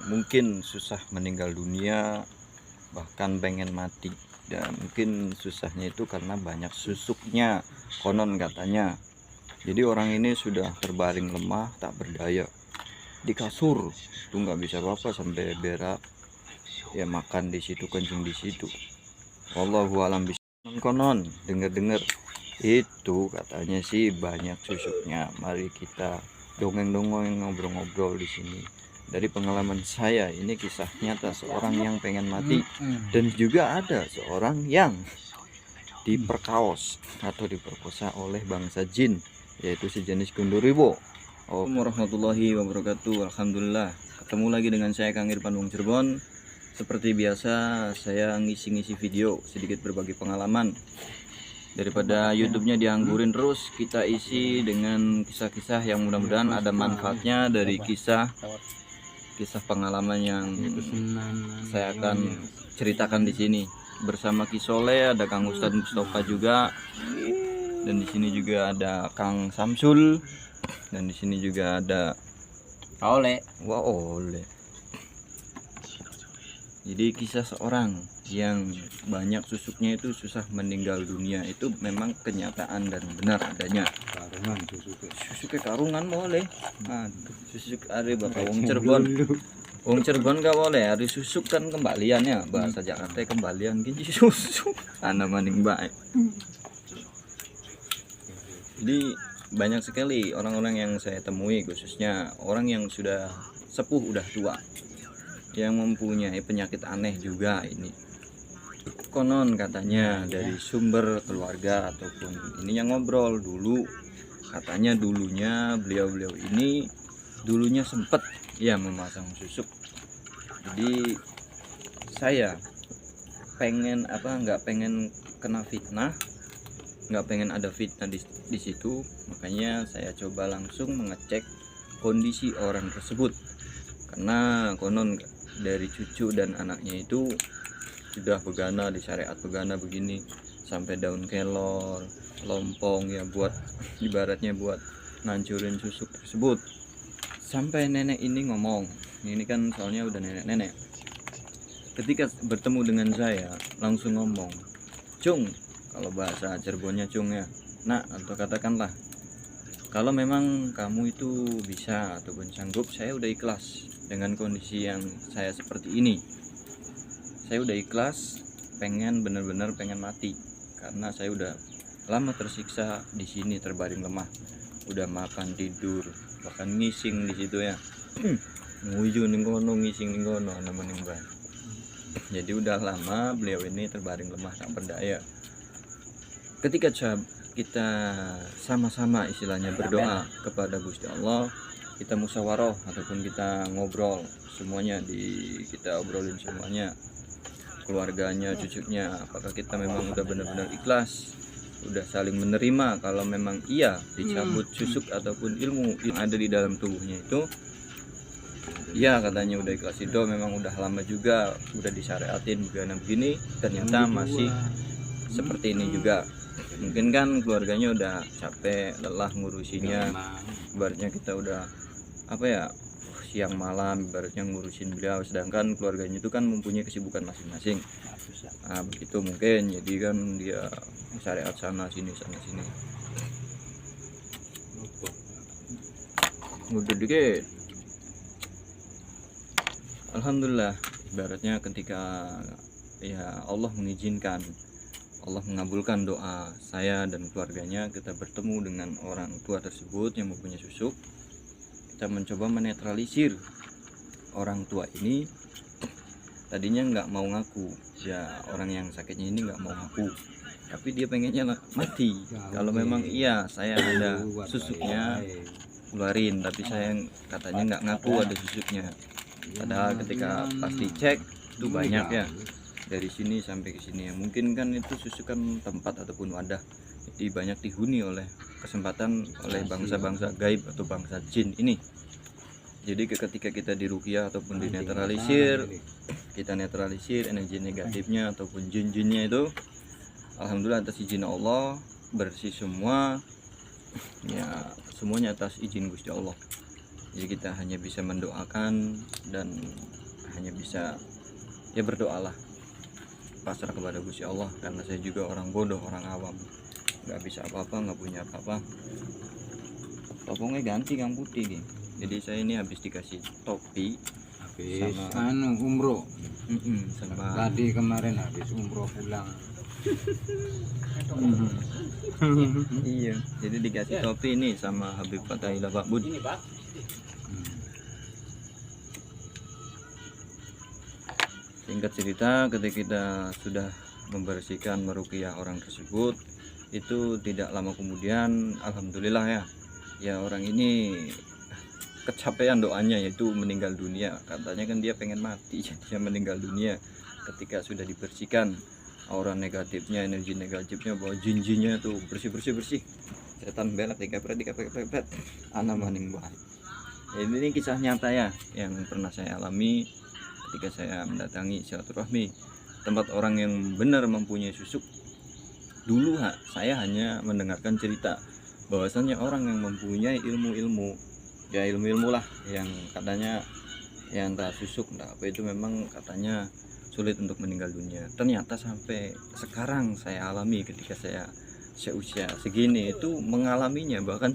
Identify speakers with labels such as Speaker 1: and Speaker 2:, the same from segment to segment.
Speaker 1: mungkin susah meninggal dunia, bahkan pengen mati. Dan mungkin susahnya itu karena banyak susuknya, konon katanya. Jadi orang ini sudah terbaring lemah, tak berdaya di kasur, itu nggak bisa apa-apa, sampai berak ya, makan di situ, kencing di situ. Wallahu alam bishawab. Konon dengar-dengar itu katanya sih banyak susuknya. Mari kita dongeng-dongeng, ngobrol-ngobrol di sini. Dari pengalaman saya, ini kisah nyata seorang yang pengen mati, dan juga ada seorang yang diperkaos atau diperkosa oleh bangsa jin, yaitu sejenis gundurwo. Assalamualaikum warahmatullahi wabarakatuh. Alhamdulillah, ketemu lagi dengan saya Kang Irfan Wong Cirebon. Seperti biasa, saya ngisi-ngisi video, sedikit berbagi pengalaman. Daripada YouTube-nya dianggurin terus, kita isi dengan kisah-kisah yang mudah-mudahan ada manfaatnya dari kisah pengalaman yang saya akan ceritakan di sini. Bersama Kisole, ada Kang Ustadz Mustafa juga, dan di sini juga ada Kang Samsul, dan di sini juga ada
Speaker 2: Oleh.
Speaker 1: Wah, Oleh. Jadi kisah seorang yang banyak susuknya itu susah meninggal dunia itu memang kenyataan dan benar adanya.
Speaker 2: Karungan
Speaker 1: Susuknya karungan boleh. Aduh, susuk ada bapak wong Cirebon. Wong Cirebon gak boleh, hari susuk kan kembaliannya, bahasa Jakarta kembalian gini susuk. Ana maning baik. Jadi banyak sekali orang-orang yang saya temui, khususnya orang yang sudah sepuh, udah tua, yang mempunyai penyakit aneh juga. Ini konon katanya dari sumber keluarga ataupun ini yang ngobrol dulu, katanya dulunya beliau ini dulunya sempet ya memasang susuk. Jadi saya pengen nggak pengen kena fitnah, nggak pengen ada fitnah di situ, makanya saya coba langsung mengecek kondisi orang tersebut. Karena konon dari cucu dan anaknya itu sudah begana, di syariat begana begini, sampai daun kelor, lompong ya, buat ibaratnya buat ngancurin susuk tersebut. Sampai nenek ini ngomong, ini kan soalnya udah nenek-nenek, ketika bertemu dengan saya langsung ngomong, "Cung," kalau bahasa Cirebonnya cung ya, "Nak," atau katakanlah, "kalau memang kamu itu bisa ataupun sanggup, saya udah ikhlas dengan kondisi yang saya seperti ini. Saya udah ikhlas, benar-benar pengen mati, karena saya udah lama tersiksa di sini, terbaring lemah, udah makan tidur, bahkan ngising di situ ya, nguyu ning kono, ngising ning kono, nemenin bae. Jadi udah lama beliau ini terbaring lemah, tak berdaya. Ketika kita sama-sama istilahnya berdoa kepada Gusti Allah, kita musyawarah ataupun kita ngobrol semuanya, kita obrolin semuanya, keluarganya, cucunya, apakah kita memang udah benar-benar ikhlas, udah saling menerima kalau memang iya dicabut susuk ataupun ilmu yang ada di dalam tubuhnya itu. Ya katanya udah ikhlas itu, memang udah lama juga udah disyariatin begini, ternyata masih seperti ini juga. Mungkin kan keluarganya udah capek, lelah ngurusinya, ibaratnya kita udah siang malam ibaratnya ngurusin beliau, sedangkan keluarganya itu kan mempunyai kesibukan masing-masing. Nah begitu mungkin, jadi kan dia syariat sana sini udah dikit. Alhamdulillah, ibaratnya ketika ya Allah mengizinkan, Allah mengabulkan doa saya dan keluarganya, kita bertemu dengan orang tua tersebut yang mempunyai susuk. Kita mencoba menetralisir orang tua ini. Tadinya nggak mau ngaku, ya orang yang sakitnya ini nggak mau ngaku, tapi dia pengennya mati. Kalau memang iya saya ada susuknya, keluarin, tapi saya katanya nggak ngaku ada susuknya. Padahal ketika pas dicek itu banyak ya, dari sini sampai ke sini. Mungkin kan itu susuk kan tempat ataupun wadah, jadi banyak dihuni oleh kesempatan oleh bangsa-bangsa gaib atau bangsa jin ini. Jadi ketika kita diruqyah ataupun dinetralisir, kita netralisir energi negatifnya ataupun jin-jinnya itu, alhamdulillah atas izin Allah bersih semua ya, semuanya atas izin Gusti Allah. Jadi kita hanya bisa mendoakan dan hanya bisa ya berdoalah, pasrah kepada Gusti Allah, karena saya juga orang bodoh, orang awam, nggak bisa apa-apa, nggak punya apa-apa. Topongnya ganti yang putih nih. Jadi saya ini habis dikasih topi
Speaker 2: habis
Speaker 1: sama
Speaker 2: umroh.
Speaker 1: Sama
Speaker 2: Tadi kemarin habis umroh pulang.
Speaker 1: iya, jadi dikasih topi ini sama Habib Fatahillah Pak Bud. Singkat cerita, ketika kita sudah membersihkan meruqyah orang tersebut, itu tidak lama kemudian alhamdulillah ya orang ini kecapean doanya, yaitu meninggal dunia. Katanya kan dia pengen mati, dia meninggal dunia ketika sudah dibersihkan aura negatifnya, energi negatifnya, bahwa jin-jinnya tuh bersih, setan belak dikepret anak maning baik. Ini kisah nyata ya yang pernah saya alami ketika saya mendatangi silaturahmi tempat orang yang benar mempunyai susuk. Dulu saya hanya mendengarkan cerita bahwasanya orang yang mempunyai ilmu lah yang katanya yang entah susuk entah apa itu memang katanya sulit untuk meninggal dunia. Ternyata sampai sekarang saya alami ketika saya seusia segini itu mengalaminya, bahkan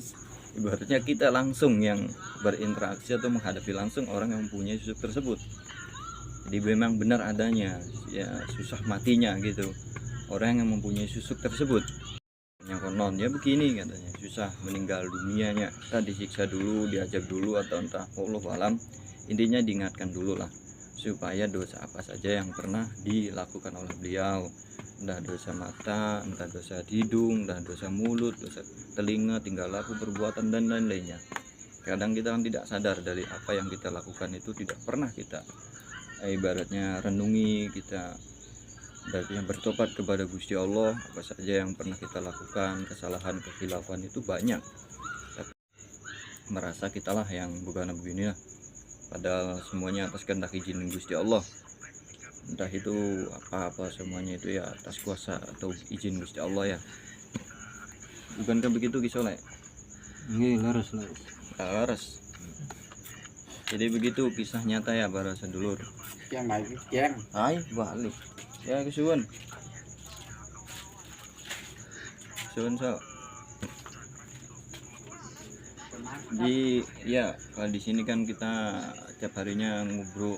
Speaker 1: ibaratnya kita langsung yang berinteraksi atau menghadapi langsung orang yang mempunyai susuk tersebut. Jadi memang benar adanya ya susah matinya gitu orang yang mempunyai susuk tersebut. Yang konon ya begini katanya, susah meninggal dunianya, kita disiksa dulu, diajak dulu, atau entah Allah alam, intinya diingatkan dulu lah supaya dosa apa saja yang pernah dilakukan oleh beliau, entah dosa mata, entah dosa hidung, entah dosa mulut, dosa telinga, tinggal laku, perbuatan dan lain-lainnya. Kadang kita kan tidak sadar dari apa yang kita lakukan itu tidak pernah kita ibaratnya renungi, kita berarti bertobat kepada Gusti Allah. Apa saja yang pernah kita lakukan, kesalahan, kekhilafan itu banyak, tapi merasa kitalah yang bukan begini lah, padahal semuanya atas kehendak izin Gusti Allah. Entah itu apa-apa semuanya itu ya atas kuasa atau izin Gusti Allah ya. Bukankah begitu Ki Soleh? Laras. Jadi begitu kisah nyata ya para sedulur.
Speaker 2: Yang lagi, yang
Speaker 1: Balik. Ya kesuwun. So. Kalau di sini kan kita tiap harinya ngobrol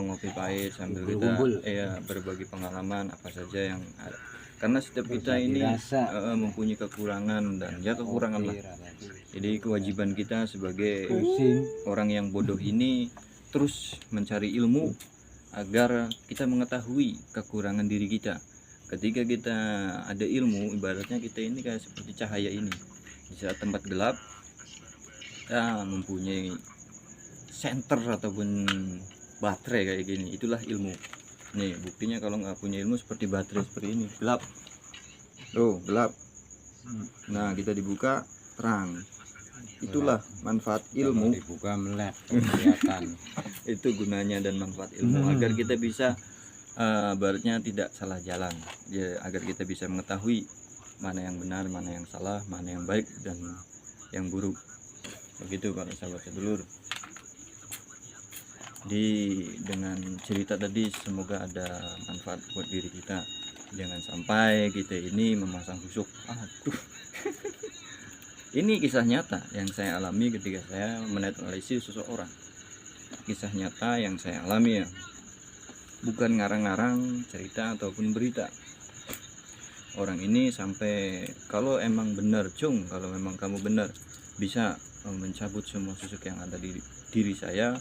Speaker 1: ngopi pahit sambil kita berbagi pengalaman apa saja yang ada. Karena setiap kita ini mempunyai kekurangan dan ya kekurangan lah. Jadi kewajiban kita sebagai orang yang bodoh ini terus mencari ilmu agar kita mengetahui kekurangan diri kita. Ketika kita ada ilmu, ibaratnya kita ini kayak seperti cahaya ini. Di saat tempat gelap, kita mempunyai senter ataupun baterai kayak gini. Itulah ilmu. Nih buktinya kalau nggak punya ilmu seperti baterai seperti ini, gelap. Tuh gelap. Nah kita dibuka terang. Itulah manfaat ilmu.
Speaker 2: Dibuka melek kelihatan.
Speaker 1: Itu gunanya dan manfaat ilmu agar kita bisa baratnya tidak salah jalan ya, agar kita bisa mengetahui mana yang benar, mana yang salah, mana yang baik dan yang buruk. Begitu para sahabat sedulur. Dengan cerita tadi semoga ada manfaat buat diri kita. Jangan sampai kita ini memasang susuk. Aduh. Ini kisah nyata yang saya alami ketika saya menetralisir seseorang. Kisah nyata yang saya alami ya. Bukan ngarang-ngarang cerita ataupun berita. Orang ini sampai kalau emang benar kalau memang kamu benar bisa mencabut semua susuk yang ada di diri saya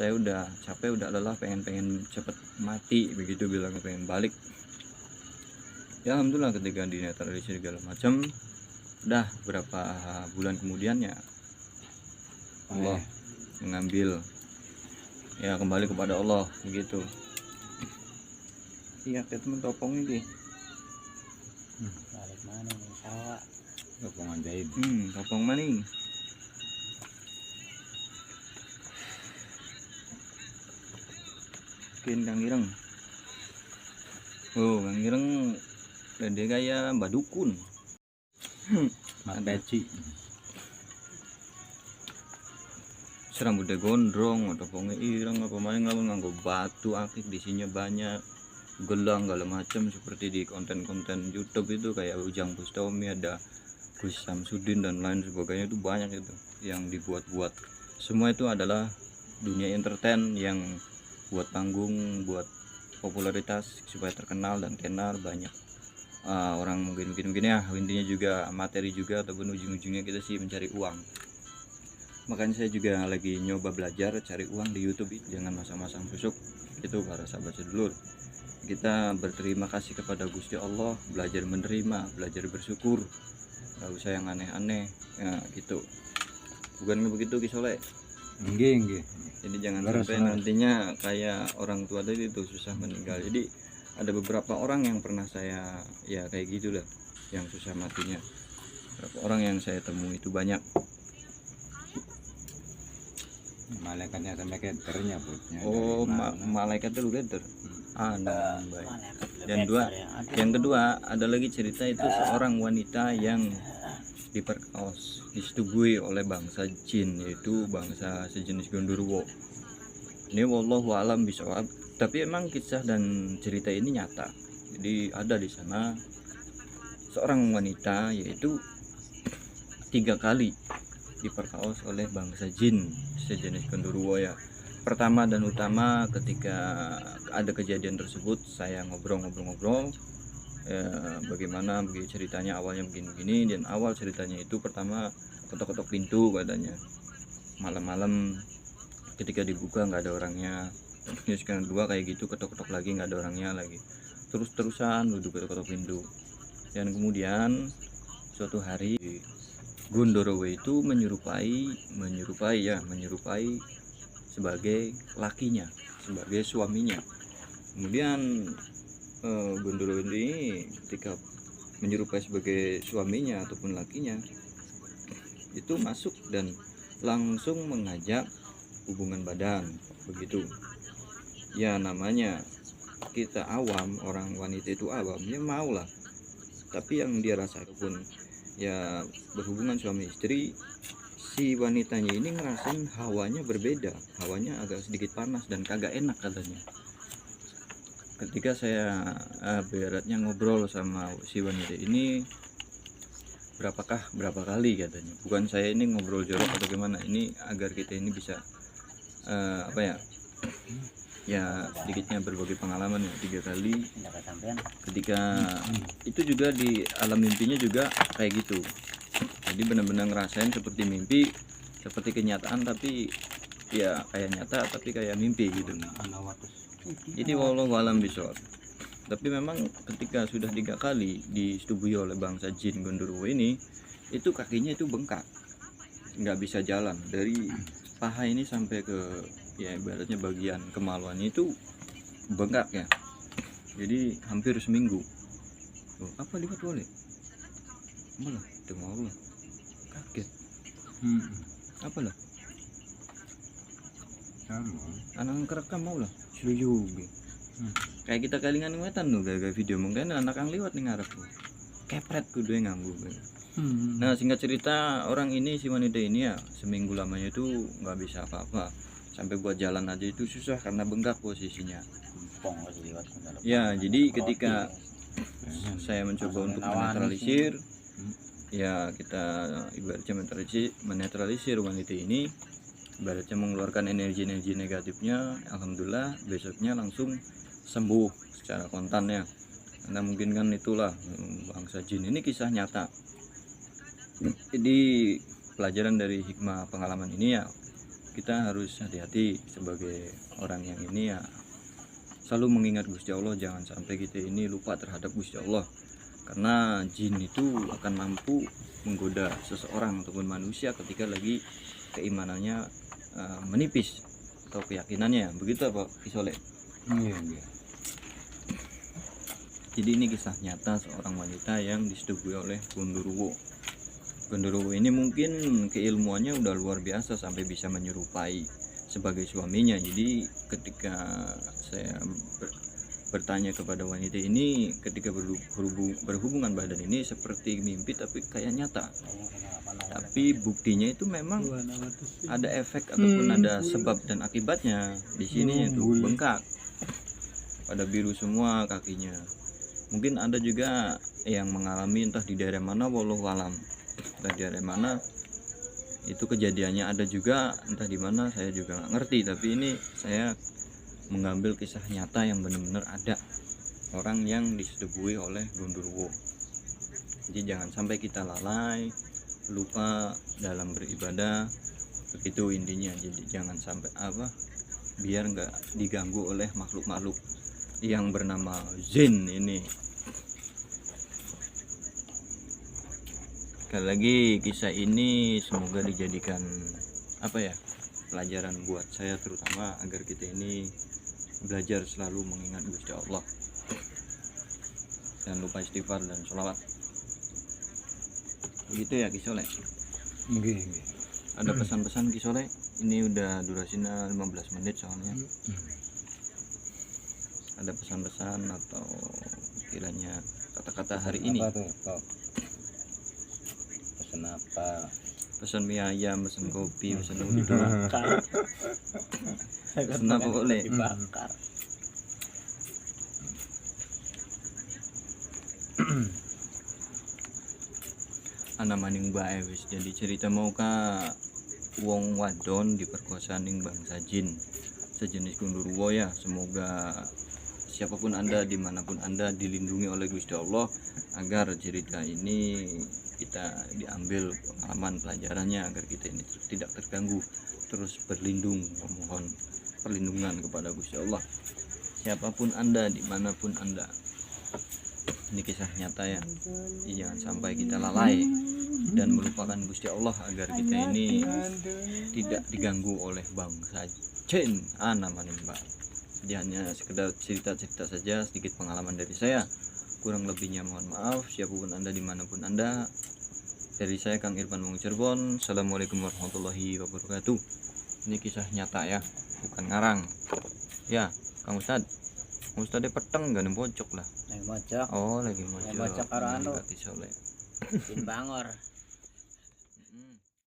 Speaker 1: udah capek, udah lelah, pengen cepet mati, begitu bilang, pengen balik. Ya alhamdulillah ketika dinetralisir segala macam, udah berapa bulan kemudiannya Allah mengambil ya kembali kepada Allah begitu. Iya teman topong ini
Speaker 2: balik mana nih sawah topong ajaib.
Speaker 1: Topong maning Kang Ireng. Kang Ireng dia kayak Mbak Dukun.
Speaker 2: Mak Peci.
Speaker 1: rambutnya gondrong atau ponge ireng apa maning lamun nganggo batu akik di banyak gelang segala macam seperti di konten-konten YouTube itu kayak Ujang Bustami, ada Gus Samsudin dan lain sebagainya, itu banyak itu yang dibuat-buat. Semua itu adalah dunia entertain yang buat panggung, buat popularitas supaya terkenal dan tenar banyak. Orang mungkin ya intinya juga materi juga, ataupun ujung-ujungnya kita sih mencari uang. Makanya saya juga lagi nyoba belajar cari uang di YouTube itu, jangan masang-masang busuk itu para sahabat sedulur. Kita berterima kasih kepada Gusti Allah, belajar menerima, belajar bersyukur, nggak usah yang aneh-aneh ya, gitu. Bukan begitu Kisole?
Speaker 2: Nggih.
Speaker 1: Jadi jangan
Speaker 2: Leres,
Speaker 1: sampai
Speaker 2: leres.
Speaker 1: nantinya kayak orang tua tadi itu susah meninggal. Jadi ada beberapa orang yang pernah saya ya kayak gitulah, yang susah matinya. Beberapa orang yang saya temui itu banyak.
Speaker 2: Malaikatnya sampai keternya butnya.
Speaker 1: Oh, malaikat itu gather. Nah, baik. Yang kedua ada lagi cerita itu seorang wanita yang diperkaos, disetubui oleh bangsa jin, yaitu bangsa sejenis Gondoruo. Ini wallahu alam bisawab, tapi emang kisah dan cerita ini nyata. Jadi ada di sana seorang wanita yaitu 3 kali diperkaos oleh bangsa jin sejenis Gondoruo ya. Pertama dan utama ketika ada kejadian tersebut, saya ngobrol-ngobrol bagaimana ceritanya, awalnya begini-begini. Dan awal ceritanya itu pertama ketok-ketok pintu katanya malam-malam, ketika dibuka nggak ada orangnya. Terus yang kedua kayak gitu, ketok-ketok lagi nggak ada orangnya lagi, terus-terusan duduk ketok-ketok pintu. Dan kemudian suatu hari Gondoruo itu menyerupai sebagai lakinya, sebagai suaminya. Kemudian Gondoruo ini ketika menyerupai sebagai suaminya ataupun lakinya itu masuk dan langsung mengajak hubungan badan begitu ya. Namanya kita awam, orang wanita itu awam ya, maulah. Tapi yang dia rasakan ya berhubungan suami istri, si wanitanya ini ngerasain hawanya berbeda, hawanya agak sedikit panas dan kagak enak katanya. Ketika saya beratnya ngobrol sama si wanita ini, berapa kali katanya, bukan saya ini ngobrol jorok atau gimana, ini agar kita ini bisa ya sedikitnya berbagi pengalaman ya. 3 kali ketika itu juga di alam mimpinya juga kayak gitu. Jadi benar-benar ngerasain seperti mimpi, seperti kenyataan, tapi ya kayak nyata tapi kayak mimpi gitu. Jadi wallahu alam bishawab. Tapi memang ketika sudah 3 kali disetubui oleh bangsa jin Gondoruo ini, itu kakinya itu bengkak, nggak bisa jalan. Dari paha ini sampai ke ya ibaratnya bagian kemaluan itu bengkak ya. Jadi hampir seminggu. Apa lihat boleh? Malah demi Allah kaget. Apalah? Anak kerekam mau lah. Seru juga. Kayak kita kalingan wetan tuh gagal video mungkin anak yang lewat nih ngarep tuh. Kepret kudu yang nganggu. Nah singkat cerita, orang ini, si wanita ini ya seminggu lamanya itu nggak bisa apa-apa, sampai buat jalan aja itu susah karena bengkak posisinya. Ya jadi ketika saya mencoba untuk menetralisir, ya kita ibaratnya menetralisir wanita ini, ibaratnya mengeluarkan energi-energi negatifnya. Alhamdulillah besoknya langsung sembuh secara kontan ya. Karena mungkin kan itulah bangsa jin ini kisah nyata. Jadi pelajaran dari hikmah pengalaman ini ya, kita harus hati-hati sebagai orang yang ini ya, selalu mengingat Gusti Allah, jangan sampai kita ini lupa terhadap Gusti Allah. Karena jin itu akan mampu menggoda seseorang ataupun manusia ketika lagi keimanannya menipis atau keyakinannya. Begitu apa Kisole?
Speaker 2: Iya.
Speaker 1: Jadi ini kisah nyata seorang wanita yang disetubui oleh Gondoruo. Gondoruo ini mungkin keilmuannya udah luar biasa sampai bisa menyerupai sebagai suaminya. Jadi ketika saya bertanya kepada wanita ini ketika berhubungan badan ini seperti mimpi tapi kayak nyata. Tapi buktinya itu memang ada efek ataupun ada sebab dan akibatnya. Di sini itu bengkak, pada biru semua kakinya. Mungkin ada juga yang mengalami entah di daerah mana, wallahu alam, entah di daerah mana itu kejadiannya, ada juga entah di mana saya juga nggak ngerti. Tapi ini saya mengambil kisah nyata yang benar-benar ada orang yang disetubuhi oleh Gundurwo. Jadi jangan sampai kita lalai, lupa dalam beribadah, begitu intinya. Jadi jangan sampai biar nggak diganggu oleh makhluk-makhluk yang bernama jin ini. Sekali lagi kisah ini semoga dijadikan pelajaran buat saya terutama, agar kita ini belajar selalu mengingat Gusti Allah. Jangan lupa istighfar dan sholawat. Begitu ya Ki Soleh.
Speaker 2: Nggih.
Speaker 1: Ada pesan-pesan Ki Soleh? Ini udah durasinya 15 menit soalnya. Ada pesan-pesan atau kiranya kata-kata hari ini?
Speaker 2: Apa tuh, Pak? Pesan apa?
Speaker 1: Pesan mie ayam, pesan kopi, pesan udang. Pesan apa boleh?
Speaker 3: Dibakar.
Speaker 1: Ana maning bae wis. Jadi cerita mau ka wong wadon diperkosa ning bangsa jin sejenis Gundurwo ya. Semoga siapapun Anda, dimanapun Anda, dilindungi oleh Gusti Allah, agar cerita ini kita diambil pengalaman pelajarannya, agar kita ini tidak terganggu, terus berlindung, memohon perlindungan kepada Gusti Allah. Siapapun Anda, dimanapun Anda, ini kisah nyata ya. Jangan sampai kita lalai dan melupakan Gusti Allah, agar kita ini tidak diganggu oleh bangsa jin. Namanya Mbak. Jadi hanya sekedar cerita-cerita saja, sedikit pengalaman dari saya. Kurang lebihnya mohon maaf. Siapapun Anda, dimanapun Anda. Dari saya Kang Irfan Wong Cirebon. Assalamualaikum warahmatullahi wabarakatuh. Ini kisah nyata ya, bukan ngarang. Ya, Kang Ustad. Kang Ustadnya peteng gak nih pojok lah.
Speaker 3: Lagi mocok.
Speaker 1: Oh, lagi mojok.
Speaker 3: Mocok karo anu.
Speaker 1: Kaki Soleh.
Speaker 3: Jin Bangor.